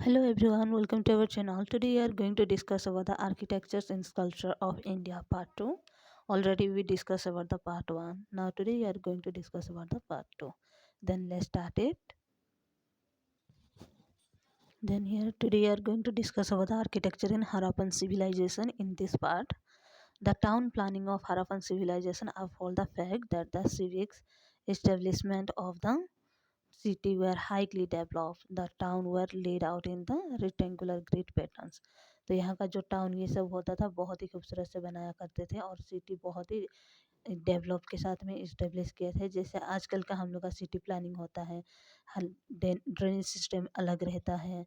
Hello everyone, welcome to our channel. Today we are going to discuss about the architectures and sculpture of India part 2. Already we discussed about the part 1. Now today we are going to discuss about the part 2. Then let's start it. Then here today we are going to discuss about the architecture in Harappan civilization in this part. The town planning of Harappan civilization uphold the fact that the civic establishment of the city were highly developed. The town were laid out in the rectangular grid patterns. तो यहाँ का जो town ये सब होता था बहुत ही खूबसूरत से बनाया करते थे और सिटी बहुत ही डेवलप के साथ में इस्टेब्लिश किए थे। जैसे आजकल का हम लोग का सिटी प्लानिंग होता है, ड्रेनेज सिस्टम अलग रहता है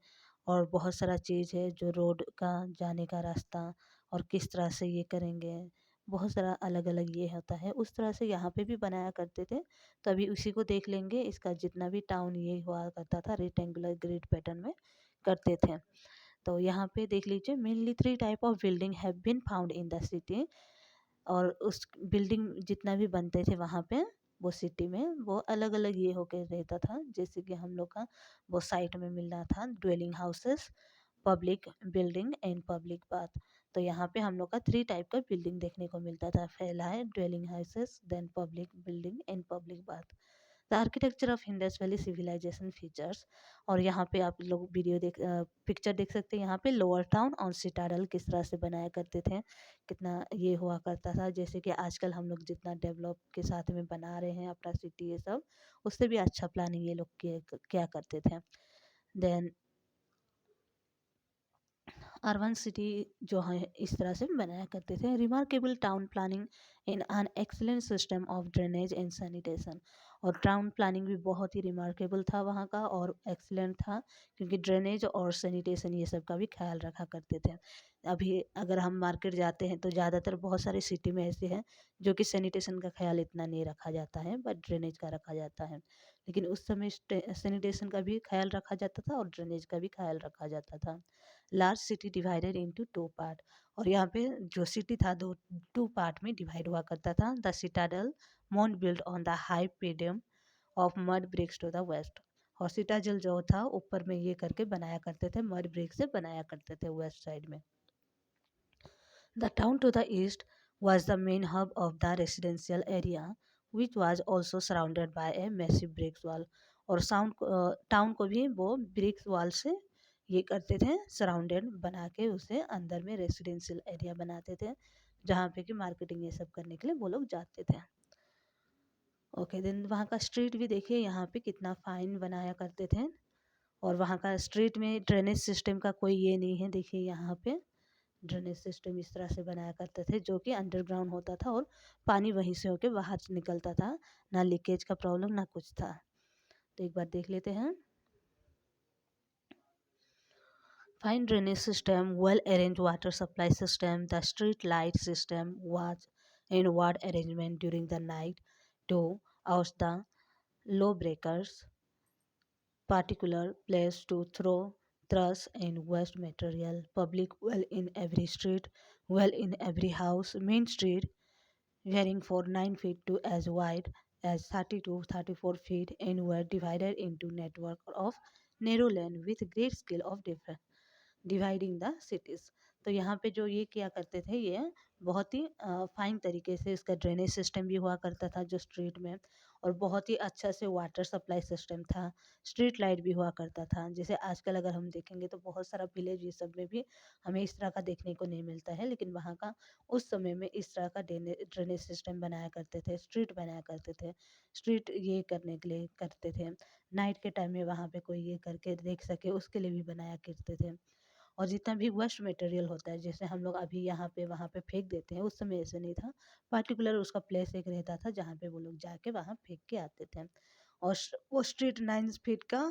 और बहुत सारा चीज़ है जो रोड का जाने का रास्ता और किस तरह से ये करेंगे, बहुत सारा अलग अलग ये होता है। उस तरह से यहाँ पे भी बनाया करते थे। तो अभी उसी को देख लेंगे। इसका जितना भी टाउन ये हुआ करता था रेक्टेंगुलर ग्रिड पैटर्न में करते थे। तो यहाँ पे देख लीजिए, mainly 3 type of building have been found in the city. और उस बिल्डिंग जितना भी बनते थे वहाँ पे वो सिटी में वो अलग अलग ये होके रहता था। जैसे कि हम लोग का वो साइट में मिल रहा था dwelling houses, public building and public bath. तो यहाँ पे हम लोग का 3 टाइप का बिल्डिंग देखने को मिलता था। पहला है dwelling houses, then public building and public bath. The architecture of Indus valley civilization features. और यहाँ पे आप लोग पिक्चर देख सकते हैं। यहाँ पे लोअर टाउन और सिटाडल किस तरह से बनाया करते थे, कितना ये हुआ करता था। जैसे कि आजकल हम लोग जितना डेवलप के साथ में बना रहे हैं अपना सिटी ये सब, उससे भी अच्छा प्लानिंग ये लोग क्या करते थे। देन अर्बन सिटी जो है इस तरह से बनाया करते थे। Remarkable town planning in an excellent system of drainage and sanitation. और टाउन प्लानिंग भी बहुत ही रिमार्केबल था वहाँ का और एक्सीलेंट था, क्योंकि ड्रेनेज और सैनिटेशन ये सब का भी ख्याल रखा करते थे। अभी अगर हम मार्केट जाते हैं तो ज़्यादातर बहुत सारे सिटी में ऐसे हैं जो कि सैनिटेशन का ख्याल इतना नहीं रखा जाता है, बट ड्रेनेज का रखा जाता है। लेकिन उस समय सैनिटेशन का भी ख्याल रखा जाता था और ड्रेनेज का भी ख्याल रखा जाता था। Large city divided into 2 part. और यहाँ पे जो सिटी था दो 2 पार्ट में डिवाइड हुआ करता था। The citadel mound build on the high podium of mud bricks to the west. और सिटाजल जो था ऊपर में ये करके बनाया करते थे, मड ब्रिक से बनाया करते थे वेस्ट साइड में। The town to the east was the main hub of the residential area, which was also surrounded by a massive brick wall. और टाउन को भी वो ब्रिक्स वॉल से ये करते थे, सराउंडेड बना के उसे अंदर में रेसिडेंशियल एरिया बनाते थे, जहाँ पे कि मार्केटिंग ये सब करने के लिए वो लोग जाते थे। ओके, देन वहाँ का स्ट्रीट भी देखिए यहाँ पे कितना फाइन बनाया करते थे। और वहाँ का स्ट्रीट में ड्रेनेज सिस्टम का कोई ये नहीं है। देखिए यहाँ पे ड्रेनेज सिस्टम इस तरह से बनाया करते थे जो कि अंडरग्राउंड होता था और पानी वहीं से होके बाहर निकलता था। ना लीकेज का प्रॉब्लम ना कुछ था। तो एक बार देख लेते हैं। Fine drainage system, well arrange water supply system, the street light system was in ward arrangement during the night to out the low breakers, particular place to throw trash and waste material, public well in every street, well in every house, main street varying for 9 feet to as wide as 30 to 34 feet and were divided into network of narrow lane with great skill of different dividing the cities. तो यहाँ पे जो ये किया करते थे ये बहुत ही फाइन तरीके से इसका ड्रेनेज सिस्टम भी हुआ करता था जो स्ट्रीट में। और बहुत ही अच्छा से वाटर सप्लाई सिस्टम था। स्ट्रीट लाइट भी हुआ करता था। जैसे आजकल अगर हम देखेंगे तो बहुत सारा विलेज ये सब में भी हमें इस तरह का देखने को नहीं मिलता है, लेकिन वहाँ का उस समय में इस तरह का ड्रेनेज सिस्टम बनाया करते थे, स्ट्रीट बनाया करते थे। स्ट्रीट ये करने के लिए करते थे, नाइट के टाइम में वहाँ पे कोई ये करके देख सके उसके लिए भी बनाया करते थे। और जितना भी वेस्ट मटेरियल होता है जैसे हम लोग अभी यहाँ पे वहाँ पे फेंक देते हैं, उस समय ऐसे नहीं था। पर्टिकुलर उसका प्लेस एक रहता था जहाँ पे वो लोग जाके वहाँ फेंक के आते थे। और वो स्ट्रीट 9 फीट का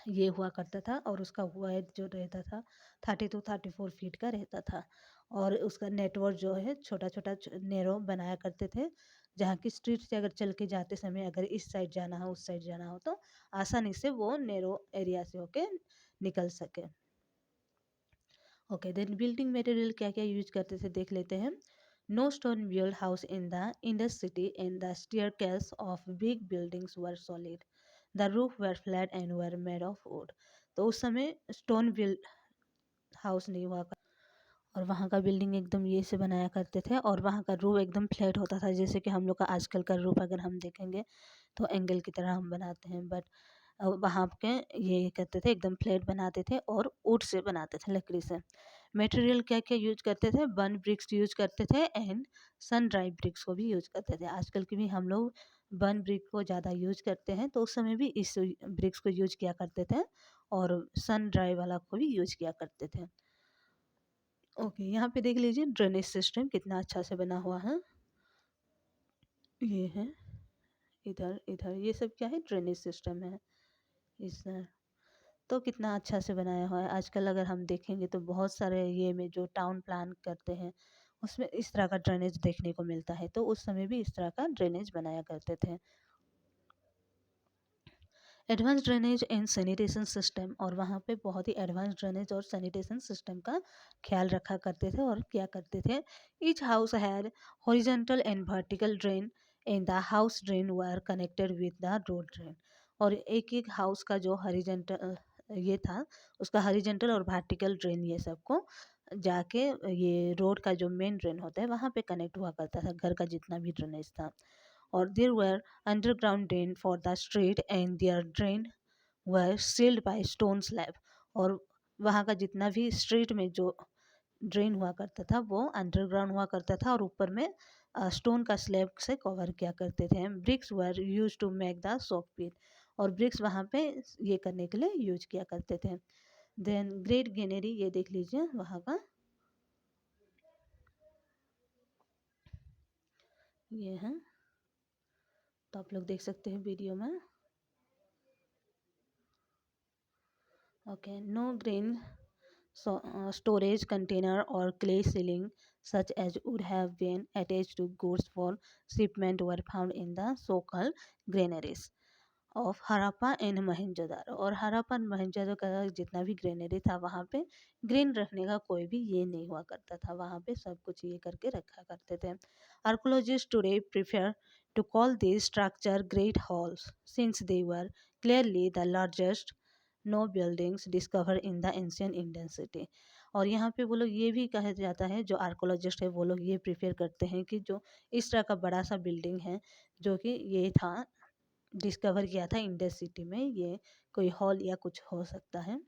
ये हुआ करता था और उसका वाइड जो रहता था 30 to 34 फीट का रहता था। और उसका नेटवर्क जो है छोटा छोटा नैरो बनाया करते थे, जहाँ की स्ट्रीट से अगर चल के जाते समय अगर इस साइड जाना हो उस साइड जाना हो तो आसानी से वो नैरो एरिया से होके निकल सके। ओके, देन बिल्डिंग मटेरियल क्या क्या यूज करते थे देख लेते हैं। No stone build house in the Indus city and the staircase of big buildings were solid, the roof were flat and were made of wood. तो उस समय स्टोन बिल्ड हाउस नहीं हुआ और वहाँ का बिल्डिंग एकदम ये से बनाया करते थे और वहाँ का रूफ एकदम फ्लैट होता था, जैसे कि हम लोग का आजकल का रूफ अगर हम देखेंगे तो एंगल की तरह हम बनाते हैं, बट वहाँ के ये करते थे एकदम फ्लैट बनाते थे और वुड से बनाते थे, लकड़ी से। मटेरियल क्या क्या यूज करते थे, बर्न ब्रिक्स यूज करते थे एंड सन ड्राई ब्रिक्स को भी यूज करते थे। आजकल की भी हम लोग बर्न ब्रिक को ज़्यादा यूज करते हैं, तो उस समय भी इस ब्रिक्स को यूज किया करते थे और सन ड्राई वाला को भी यूज किया करते थे। ओके, यहाँ पे देख लीजिए ड्रेनेज सिस्टम कितना अच्छा से बना हुआ है। ये है इधर इधर, ये सब क्या है, ड्रेनेज सिस्टम है इस तो कितना अच्छा से बनाया हुआ है। आजकल अगर हम देखेंगे तो बहुत सारे ये में जो टाउन प्लान करते हैं उसमें इस तरह का ड्रेनेज देखने को मिलता है, तो उस समय भी इस तरह का ड्रेनेज बनाया करते थे। Advance drainage and sanitation system, और वहाँ पे बहुत ही एडवांस ड्रेनेज और सैनिटेशन सिस्टम का ख्याल रखा करते थे और क्या करते थे। Each house had horizontal and vertical drain and the house drain were connected with the road drain. और एक एक हाउस का जो हॉरिजॉन्टल ये था, उसका हॉरिजॉन्टल और वर्टिकल ड्रेन ये सबको जाके ये रोड का जो मेन ड्रेन होता है वहाँ पे कनेक्ट हुआ करता था, घर का जितना भी ड्रेनेज था। और there were underground drain for the street and there drain were sealed by stone slab. और वहाँ का जितना भी स्ट्रीट में जो ड्रेन हुआ करता था वो अंडरग्राउंड हुआ करता था और ऊपर में स्टोन का स्लैब से कवर किया करते थे। Bricks were used to make the soak pit, और ब्रिक्स वहाँ पे ये करने के लिए यूज किया करते थे। देन ग्रेट ग्रेनरी, ये देख लीजिए वहाँ का, ये है, तो आप लोग देख सकते हैं वीडियो में। Okay, no grain storage container or clay ceiling such as would have been attached to goods for shipment were found in the so-called granaries of Harappa and Mohenjodaro. और हराप्पा एंड मोहनजोदारो का जितना भी ग्रेनरी था वहाँ पे ग्रेन रखने का कोई भी ये नहीं हुआ करता था, वहाँ पे सब कुछ ये करके रखा करते थे। Archaeologist today prefer to call this structure great halls since they were clearly the largest no buildings discover in the ancient Indian city. और यहाँ पे वो लोग ये भी कहा जाता है, जो आर्कोलॉजिस्ट है वो लोग ये प्रिफेयर करते हैं कि जो इस तरह का बड़ा सा बिल्डिंग है जो कि ये था, डिस्कवर किया था इंडस सिटी में, ये कोई हॉल या कुछ हो सकता है।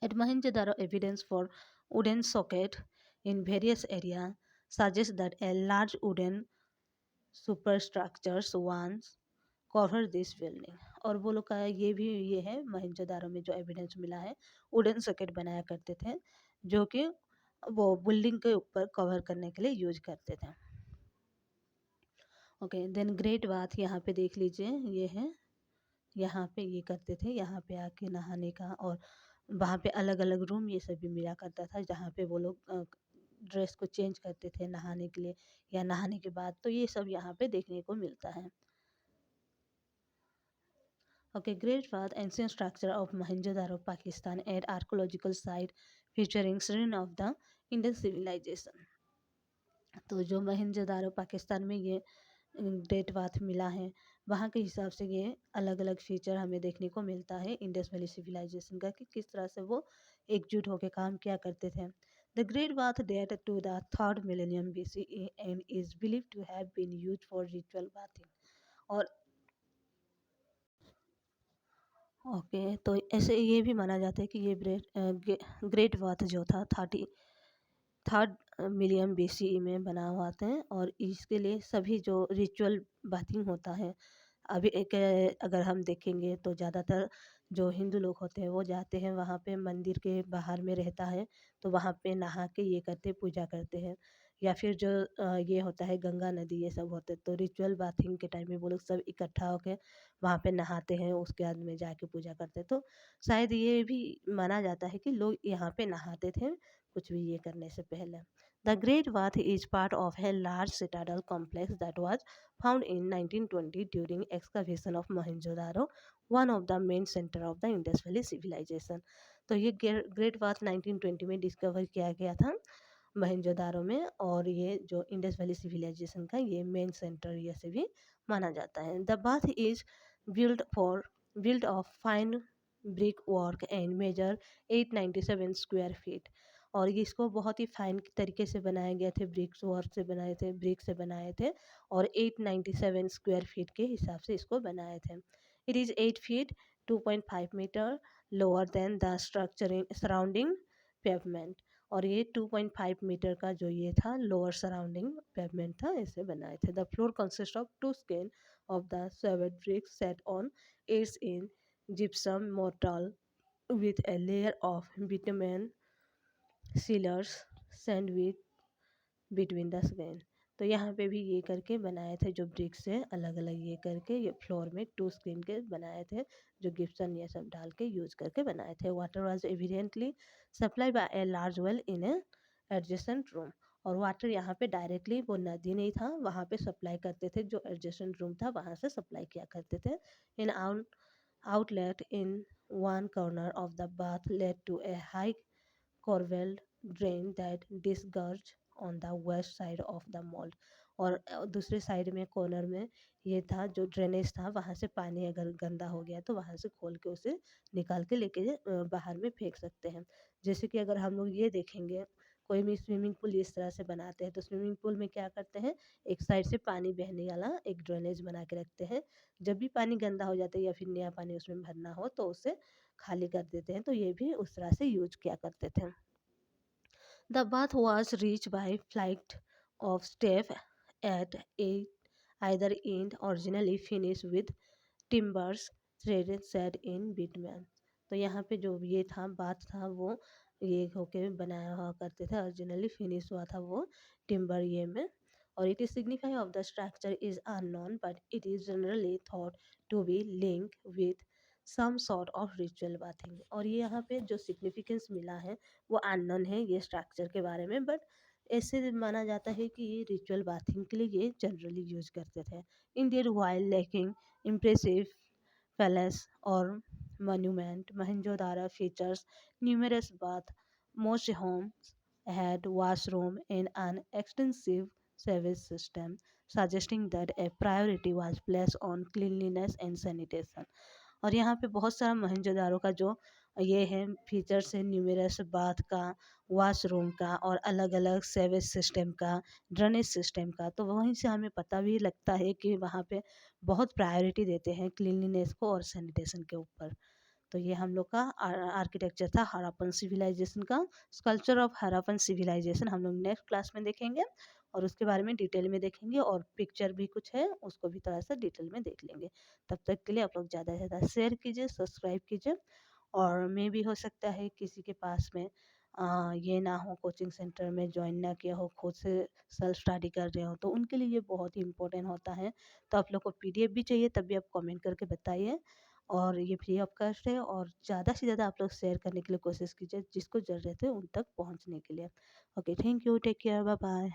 At Mohenjo-daro, evidence for wooden socket in various areas suggests that a large wooden superstructures once cover this building. और वो लोग का ये भी ये है, मोहनजोदारो में जो एविडेंस मिला है, वुडन सॉकेट बनाया करते थे जो कि वो बिल्डिंग के ऊपर कवर करने के लिए यूज करते थे। ओके, देन ग्रेट बाथ, यहाँ पे देख लीजिए, ये है, यहाँ पे ये करते थे, यहाँ पे आके नहाने का, और वहाँ पे अलग अलग रूम ये सब भी मिला करता था जहाँ पे वो लोग ड्रेस को चेंज करते थे नहाने के लिए या नहाने के बाद, तो ये सब यहाँ पे देखने को मिलता है। Okay, Great Bath, ancient structure of Mohenjo-daro, Pakistan, at archaeological site featuring ruin of the Indus civilization। तो जो मोहनजोदारो पाकिस्तान में ये ग्रेट बाथ मिला है, वहाँ के हिसाब से ये अलग अलग फीचर हमें देखने को मिलता है इंडस वैली सिविलाइजेशन का, कि किस तरह से वो एकजुट होकर काम किया करते थे। The great bath date to the third millennium BCE and is believe to have been used for ritual bathing. और ओके, तो ऐसे ये भी माना जाता है कि ये ग्रेट बाथ जो था थर्ड मिलियन BCE में बना हुआ था, और इसके लिए सभी जो रिचुअल बाथिंग होता है, अभी एक अगर हम देखेंगे तो ज़्यादातर जो हिंदू लोग होते हैं वो जाते हैं वहाँ पे, मंदिर के बाहर में रहता है तो वहाँ पे नहा के ये करते पूजा करते हैं, या फिर जो ये होता है गंगा नदी ये सब होते हैं, तो रिचुअल बाथिंग के टाइम में वो लोग सब इकट्ठा होकर वहाँ पे नहाते हैं, उसके बाद में जाके पूजा करते हैं। तो शायद ये भी माना जाता है कि लोग यहाँ पे नहाते थे कुछ भी ये करने से पहले। The great bath is part of a large citadel complex that was found in 1920 during excavation of Mohenjo-daro, one of the main center of the Indus Valley civilization। तो ये ग्रेट बाथ 1920 में डिस्कवर किया गया था मोहनजोदारो में, और ये जो इंडस वैली सिविलाइजेशन का ये मेन सेंटर ये से भी माना जाता है। The bath is build for build of fine brick work and measure 897 square feet. और ये इसको बहुत ही फाइन तरीके से बनाए गए थे, ब्रिक्स वर्क से बनाए थे, ब्रिक से बनाए थे और 897 स्क्वायर फीट के हिसाब से इसको बनाए थे। It is 8 feet 2.5 meter lower than the structure in surrounding pavement. और ये 2.5 मीटर का जो ये था लोअर सराउंडिंग पेवमेंट था, इसे बनाए थे। The floor consist of two scale of the severed bricks set on its in gypsum mortar with a layer of bitumen sealers sandwiched between the skin। तो यहाँ पे भी ये करके बनाए थे, जो ब्रिक्स है अलग अलग ये करके ये फ्लोर में टू स्क्रीन के बनाए थे, जो गिप्सन ये सब डाल के यूज करके बनाए थे। Water was evidently supply bye a large well in A adjacent room. और वाटर यहाँ पे डायरेक्टली वो नदी नहीं था, वहाँ पे सप्लाई करते थे, जो एडजेसेंट रूम था वहाँ से सप्लाई किया करते थे। An outlet in one corner of the bath led to a high corvalled drain that disgorged on the west side of the mold। और दूसरे साइड में कॉर्नर में ये था, जो ड्रेनेज था, वहाँ से पानी अगर गंदा हो गया तो वहाँ से खोल के उसे निकाल के लेके बाहर में फेंक सकते हैं। जैसे कि अगर हम लोग ये देखेंगे, कोई भी स्विमिंग पूल इस तरह से बनाते हैं, तो स्विमिंग पूल में क्या करते हैं, एक साइड से पानी बहने वाला एक ड्रेनेज बना के रखते हैं। जब भी पानी गंदा हो जाता है या फिर नया पानी उसमें भरना हो तो उसे खाली कर देते हैं। तो ये भी उस तरह से यूज किया करते थे। The bath was reached by flight of steps at either end, originally finished with timbers threaded set in bitumen। तो यहाँ पे जो ये था बाथ था वो ये होके बनाया हुआ करते थे, ओरिजिनली फिनिश हुआ था वो टिम्बर ये में। और it is signify of the structure is unknown but it is generally thought to be link with some sort of ritual bathing. और ये यहाँ पे जो सिग्निफिकेंस मिला है वो अननोन है ये स्ट्रक्चर के बारे में, बट ऐसे माना जाता है कि ये रिचुअल बाथिंग के लिए ये जनरली यूज करते थे। Indian wild lacking impressive palace or monument, Mohenjo-daro features numerous baths. Most homes had washroom and an extensive sewage system, suggesting that a priority was placed on cleanliness and sanitation। और यहाँ पे बहुत सारा मोहनजोदारो का जो ये है फीचर्स है, न्यूमेरस बाथ का, वॉशरूम का और अलग अलग सेवेज सिस्टम का, ड्रेनेज सिस्टम का। तो वहीं से हमें पता भी लगता है कि वहाँ पे बहुत प्रायोरिटी देते हैं क्लीनलीनेस को और सैनिटेशन के ऊपर। तो ये हम लोग का आर्किटेक्चर था हड़प्पन सिविलाइजेशन का। स्कल्पचर ऑफ हड़प्पन सिविलाइजेशन हम लोग नेक्स्ट क्लास में देखेंगे और उसके बारे में डिटेल में देखेंगे, और पिक्चर भी कुछ है उसको भी थोड़ा सा डिटेल में देख लेंगे। तब तक के लिए आप लोग ज़्यादा से ज़्यादा शेयर कीजिए, सब्सक्राइब कीजिए। और मे भी हो सकता है किसी के पास में ये ना हो, कोचिंग सेंटर में ज्वाइन ना किया हो, खुद से सेल्फ स्टडी कर रहे हो, तो उनके लिए ये बहुत ही इंपॉर्टेंट होता है। तो आप लोग को पीडीएफ भी चाहिए तब भी आप कमेंट करके बताइए। और ये फ्री ऑफ कास्ट है, और ज़्यादा से ज़्यादा आप लोग शेयर करने के लिए कोशिश कीजिए जिसको ज़रूरत है उन तक पहुँचने के लिए। Okay, thank you, take care, bye bye.